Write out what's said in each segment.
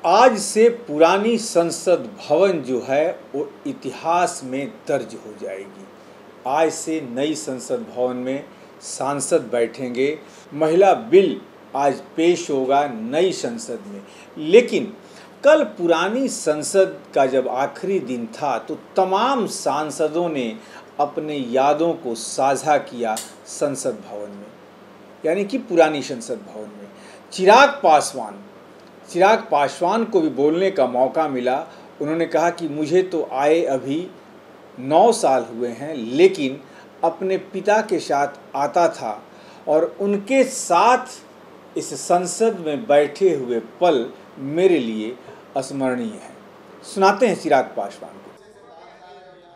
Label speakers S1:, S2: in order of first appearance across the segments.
S1: आज से पुरानी संसद भवन जो है वो इतिहास में दर्ज हो जाएगी। आज से नई संसद भवन में सांसद बैठेंगे, महिला बिल आज पेश होगा नई संसद में। लेकिन कल पुरानी संसद का जब आखिरी दिन था तो तमाम सांसदों ने अपने यादों को साझा किया संसद भवन में, यानी कि पुरानी संसद भवन में। चिराग पासवान को भी बोलने का मौका मिला। उन्होंने कहा कि मुझे तो आए अभी 9 साल हुए हैं, लेकिन अपने पिता के साथ आता था और उनके साथ इस संसद में बैठे हुए पल मेरे लिए अस्मरणीय है। सुनाते हैं चिराग पासवान को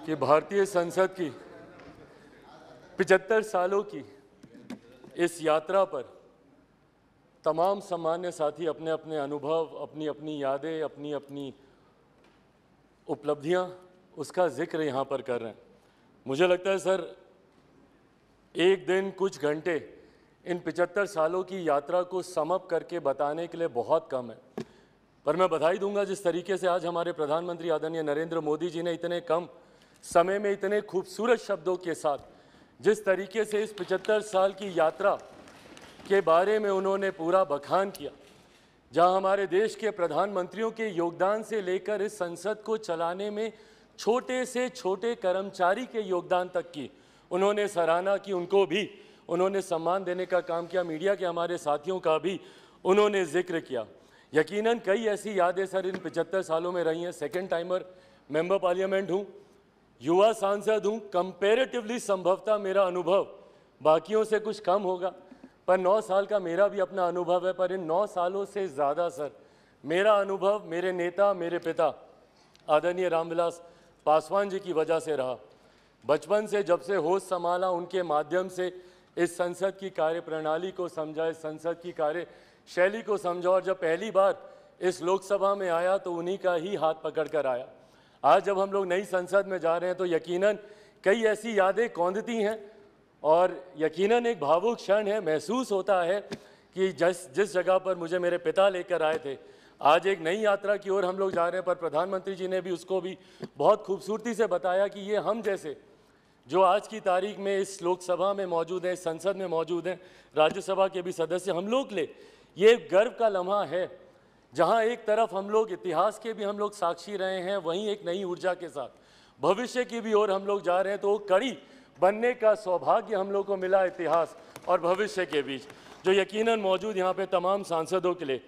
S2: कि भारतीय संसद की 75 सालों की इस यात्रा पर तमाम सम्मान्य साथी अपने अपने अनुभव, अपनी अपनी यादें, अपनी अपनी उपलब्धियां, उसका जिक्र यहाँ पर कर रहे हैं। मुझे लगता है सर, एक दिन कुछ घंटे इन 75 सालों की यात्रा को समअप करके बताने के लिए बहुत कम है। पर मैं बधाई दूंगा जिस तरीके से आज हमारे प्रधानमंत्री आदरणीय नरेंद्र मोदी जी ने इतने कम समय में इतने खूबसूरत शब्दों के साथ जिस तरीके से इस 75 साल की यात्रा के बारे में उन्होंने पूरा बखान किया, जहां हमारे देश के प्रधानमंत्रियों के योगदान से लेकर इस संसद को चलाने में छोटे से छोटे कर्मचारी के योगदान तक की उन्होंने सराहना की, उनको भी उन्होंने सम्मान देने का काम किया। मीडिया के हमारे साथियों का भी उन्होंने जिक्र किया। यकीनन कई ऐसी यादें सर इन 75 सालों में रही हैं। सेकेंड टाइमर मेंबर पार्लियामेंट हूँ, युवा सांसद हूँ। कंपैरेटिवली संभवतः मेरा अनुभव बाकियों से कुछ कम होगा, पर 9 साल का मेरा भी अपना अनुभव है। पर इन 9 सालों से ज़्यादा सर मेरा अनुभव मेरे नेता, मेरे पिता आदरणीय रामविलास पासवान जी की वजह से रहा। बचपन से जब से होश संभाला, उनके माध्यम से इस संसद की कार्यप्रणाली को समझा, इस संसद की कार्यशैली को समझा, और जब पहली बार इस लोकसभा में आया तो उन्हीं का ही हाथ पकड़ कर आया। आज जब हम लोग नई संसद में जा रहे हैं तो यकीनन कई ऐसी यादें कौंधती हैं और यकीनन एक भावुक क्षण है। महसूस होता है कि जिस जगह पर मुझे मेरे पिता लेकर आए थे, आज एक नई यात्रा की ओर हम लोग जा रहे हैं। पर प्रधानमंत्री जी ने भी उसको भी बहुत खूबसूरती से बताया कि ये हम जैसे जो आज की तारीख में इस लोकसभा में मौजूद हैं, इस संसद में मौजूद हैं, राज्यसभा के भी सदस्य, हम लोग ले ये गर्व का लम्हा है, जहां एक तरफ हम लोग इतिहास के भी हम लोग साक्षी रहे हैं, वहीं एक नई ऊर्जा के साथ भविष्य की भी ओर हम लोग जा रहे हैं। तो वो कड़ी बनने का सौभाग्य हम लोग को मिला इतिहास और भविष्य के बीच, जो यकीनन मौजूद यहाँ पे तमाम सांसदों के लिए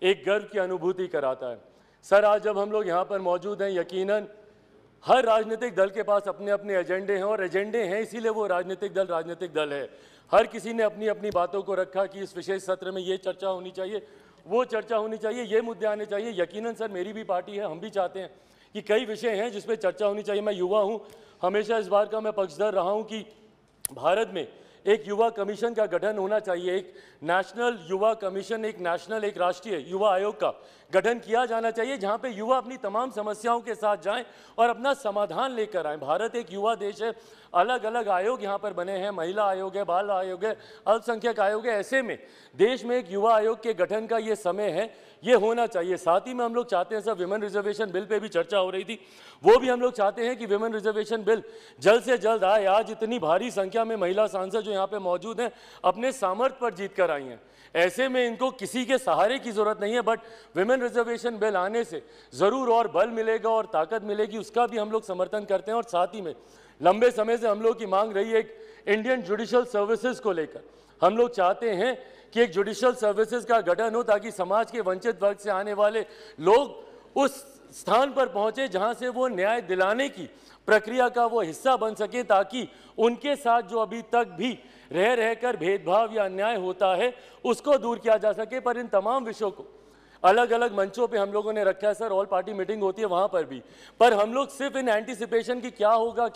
S2: एक गर्व की अनुभूति कराता है। सर, आज जब हम लोग यहाँ पर मौजूद हैं, यकीनन हर राजनीतिक दल के पास अपने अपने एजेंडे हैं, और एजेंडे हैं इसीलिए वो राजनीतिक दल है। हर किसी ने अपनी अपनी बातों को रखा कि इस विशेष सत्र में ये चर्चा होनी चाहिए, वो चर्चा होनी चाहिए, ये मुद्दे आने चाहिए। यकीनन सर, मेरी भी पार्टी है, हम भी चाहते हैं कि कई विषय हैं जिस पे चर्चा होनी चाहिए। मैं युवा हूँ, हमेशा इस बार का मैं पक्षधर रहा हूँ कि भारत में एक युवा कमीशन का गठन होना चाहिए, एक नेशनल युवा कमीशन, एक राष्ट्रीय युवा आयोग का गठन किया जाना चाहिए, जहां पे युवा अपनी तमाम समस्याओं के साथ जाएं और अपना समाधान लेकर आएं। भारत एक युवा देश है, अलग अलग आयोग यहाँ पर बने हैं, महिला आयोग है, बाल आयोग है, अल्पसंख्यक आयोग है। ऐसे में देश में एक युवा आयोग के गठन का ये समय है, ये होना चाहिए। साथ ही में हम लोग चाहते हैं sir, women reservation bill pay भी चर्चा हो रही थी, वो भी हम लोग चाहते हैं कि विमेन रिजर्वेशन बिल जल्द से जल्द आए। आज इतनी भारी संख्या में महिला सांसद जो यहाँ पे मौजूद हैं, अपने सामर्थ्य पर जीत कर आई हैं। ऐसे में इनको किसी के सहारे की जरूरत नहीं है, बट विमेन रिजर्वेशन बिल आने से जरूर और बल मिलेगा और ताकत मिलेगी, उसका भी हम लोग समर्थन करते हैं। और साथ ही में लंबे समय से हम लोग की मांग रही है एक इंडियन जुडिशियल सर्विसेज को लेकर। हम लोग चाहते हैं कि एक जुडिशियल सर्विसेज का गठन हो, ताकि समाज के वंचित वर्ग से आने वाले लोग उस स्थान पर पहुंचे जहां से वो न्याय दिलाने की प्रक्रिया का वो हिस्सा बन सके, ताकि उनके साथ जो अभी तक भी रहकर भेदभाव या अन्याय होता है उसको दूर किया जा सके। पर इन तमाम विषयों को अलग अलग मंचों पे हम लोगों ने रखा है सर, ऑल पार्टी मीटिंग होती है वहां पर भी, पर हम लोग सिर्फ इन एंटीसिपेशन की क्या होगा,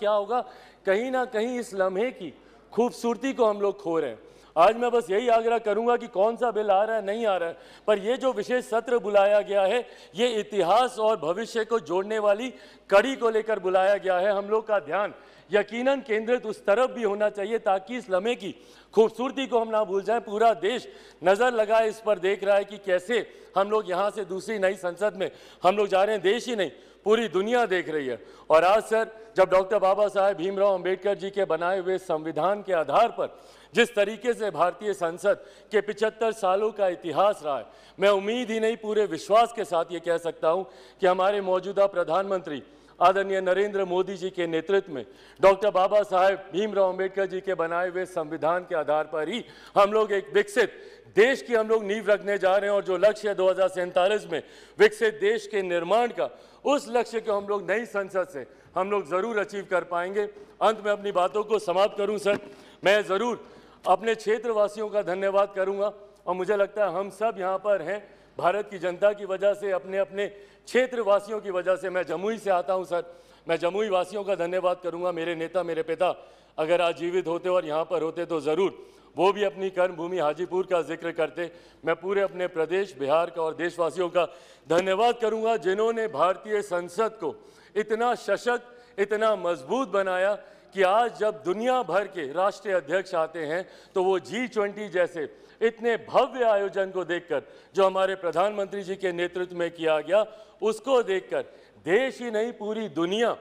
S2: कहीं ना कहीं इस लम्हे की खूबसूरती को हम लोग खो रहे हैं। आज मैं बस यही आग्रह करूंगा कि कौन सा बिल आ रहा है नहीं आ रहा है, पर ये जो विशेष सत्र बुलाया गया है ये इतिहास और भविष्य को जोड़ने वाली कड़ी को लेकर बुलाया गया है। हम लोग का ध्यान यकीनन केंद्रित उस तरफ भी होना चाहिए ताकि इस लम्हे की खूबसूरती को हम ना भूल जाएं। पूरा देश नज़र लगाए इस पर, देख रहा है कि कैसे हम लोग यहाँ से दूसरी नई संसद में हम लोग जा रहे हैं। देश ही नहीं पूरी दुनिया देख रही है। और आज सर, जब डॉक्टर बाबा साहेब भीमराव अंबेडकर जी के बनाए हुए संविधान के आधार पर जिस तरीके से भारतीय संसद के 75 सालों का इतिहास रहा है, मैं उम्मीद ही नहीं पूरे विश्वास के साथ ये कह सकता हूँ कि हमारे मौजूदा प्रधानमंत्री आदरणीय नरेंद्र मोदी जी के नेतृत्व में डॉक्टर बाबा साहेब भीमराव अंबेडकर जी के बनाए हुए संविधान के आधार पर ही हम लोग एक विकसित देश की हम लोग नींव रखने जा रहे हैं। और जो लक्ष्य है 2047 में विकसित देश के निर्माण का, उस लक्ष्य को हम लोग नई संसद से हम लोग ज़रूर अचीव कर पाएंगे। अंत में अपनी बातों को समाप्त करूं सर, मैं ज़रूर अपने क्षेत्रवासियों का धन्यवाद करूंगा। और मुझे लगता है हम सब यहाँ पर हैं भारत की जनता की वजह से, अपने अपने क्षेत्रवासियों की वजह से। मैं जमुई से आता हूं सर, मैं जमुई वासियों का धन्यवाद करूंगा। मेरे नेता, मेरे पिता अगर आज जीवित होते और यहाँ पर होते तो ज़रूर वो भी अपनी कर्मभूमि हाजीपुर का जिक्र करते। मैं पूरे अपने प्रदेश बिहार का और देशवासियों का धन्यवाद करूंगा जिन्होंने भारतीय संसद को इतना सशक्त, इतना मजबूत बनाया कि आज जब दुनिया भर के राष्ट्रीय अध्यक्ष आते हैं तो वो G20 जैसे इतने भव्य आयोजन को देखकर, जो हमारे प्रधानमंत्री जी के नेतृत्व में किया गया, उसको देखकर देश ही नहीं पूरी दुनिया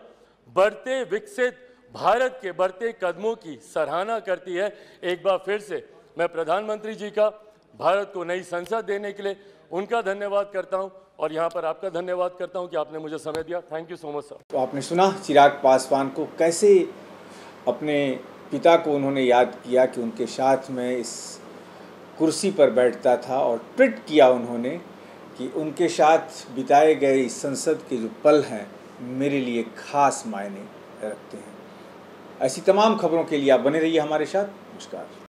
S2: बढ़ते विकसित भारत के बढ़ते कदमों की सराहना करती है। एक बार फिर से मैं प्रधानमंत्री जी का भारत को नई संसद देने के लिए उनका धन्यवाद करता हूं और यहां पर आपका धन्यवाद करता हूं कि आपने मुझे समय दिया। Thank you so much sir.
S1: तो आपने सुना चिराग पासवान को कैसे अपने पिता को उन्होंने याद किया कि उनके साथ में इस कुर्सी पर बैठता था, और ट्वीट किया उन्होंने कि उनके साथ बिताए गए इस संसद के जो पल हैं मेरे लिए खास मायने रखते हैं। ऐसी तमाम खबरों के लिए आप बने रहिए हमारे साथ। नमस्कार।